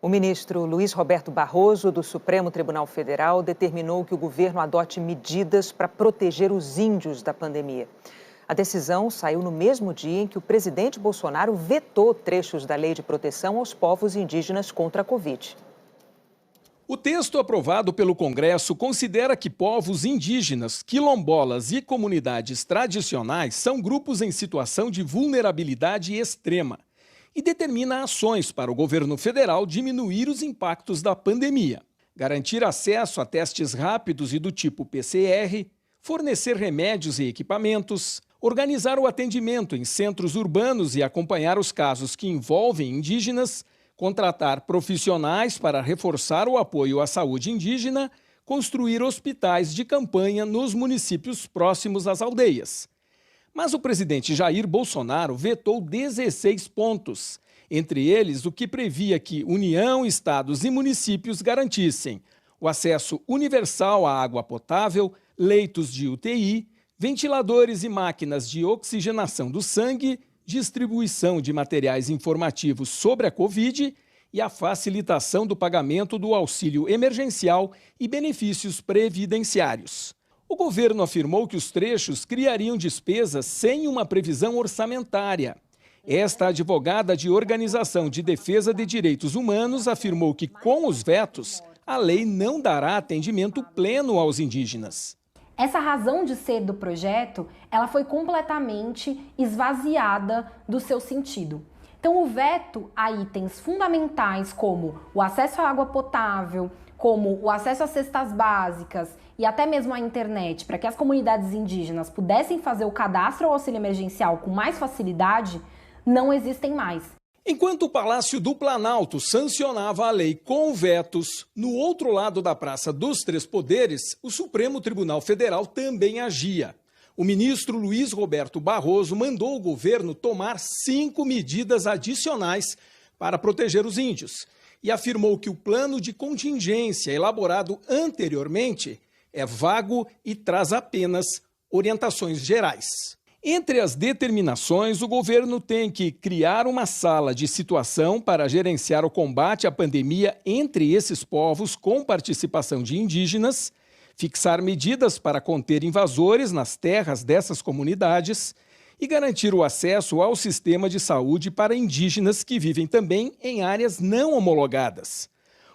O ministro Luiz Roberto Barroso, do Supremo Tribunal Federal, determinou que o governo adote medidas para proteger os índios da pandemia. A decisão saiu no mesmo dia em que o presidente Bolsonaro vetou trechos da Lei de Proteção aos Povos Indígenas contra a Covid. O texto aprovado pelo Congresso considera que povos indígenas, quilombolas e comunidades tradicionais são grupos em situação de vulnerabilidade extrema e determina ações para o governo federal diminuir os impactos da pandemia, garantir acesso a testes rápidos e do tipo PCR, fornecer remédios e equipamentos, organizar o atendimento em centros urbanos e acompanhar os casos que envolvem indígenas, contratar profissionais para reforçar o apoio à saúde indígena, construir hospitais de campanha nos municípios próximos às aldeias. Mas o presidente Jair Bolsonaro vetou 16 pontos, entre eles o que previa que União, estados e municípios garantissem o acesso universal à água potável, leitos de UTI, ventiladores e máquinas de oxigenação do sangue, distribuição de materiais informativos sobre a Covid e a facilitação do pagamento do auxílio emergencial e benefícios previdenciários. O governo afirmou que os trechos criariam despesas sem uma previsão orçamentária. Esta advogada de Organização de Defesa de Direitos Humanos afirmou que, com os vetos, a lei não dará atendimento pleno aos indígenas. Essa razão de ser do projeto, ela foi completamente esvaziada do seu sentido. Então, o veto a itens fundamentais como o acesso à água potável, como o acesso às cestas básicas e até mesmo à internet, para que as comunidades indígenas pudessem fazer o cadastro ao auxílio emergencial com mais facilidade, não existem mais. Enquanto o Palácio do Planalto sancionava a lei com vetos, no outro lado da Praça dos Três Poderes, o Supremo Tribunal Federal também agia. O ministro Luiz Roberto Barroso mandou o governo tomar 5 medidas adicionais para proteger os índios e afirmou que o plano de contingência elaborado anteriormente é vago e traz apenas orientações gerais. Entre as determinações, o governo tem que criar uma sala de situação para gerenciar o combate à pandemia entre esses povos com participação de indígenas, fixar medidas para conter invasores nas terras dessas comunidades e garantir o acesso ao sistema de saúde para indígenas que vivem também em áreas não homologadas.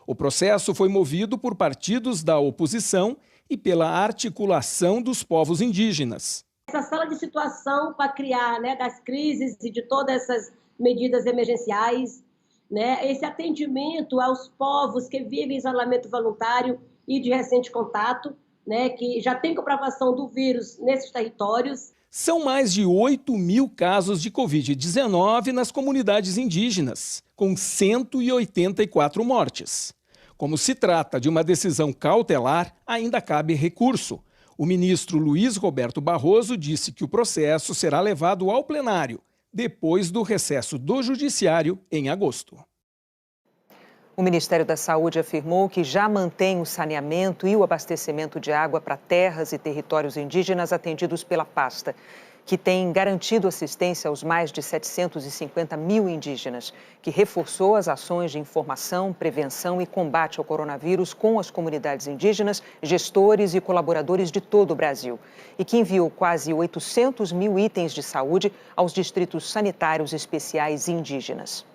O processo foi movido por partidos da oposição e pela articulação dos povos indígenas. Essa sala de situação para criar, das crises e de todas essas medidas emergenciais, esse atendimento aos povos que vivem em isolamento voluntário e de recente contato, que já tem comprovação do vírus nesses territórios. São mais de 8.000 casos de Covid-19 nas comunidades indígenas, com 184 mortes. Como se trata de uma decisão cautelar, ainda cabe recurso. O ministro Luiz Roberto Barroso disse que o processo será levado ao plenário, depois do recesso do Judiciário em agosto. O Ministério da Saúde afirmou que já mantém o saneamento e o abastecimento de água para terras e territórios indígenas atendidos pela pasta, que tem garantido assistência aos mais de 750 mil indígenas, que reforçou as ações de informação, prevenção e combate ao coronavírus com as comunidades indígenas, gestores e colaboradores de todo o Brasil, e que enviou quase 800 mil itens de saúde aos distritos sanitários especiais indígenas.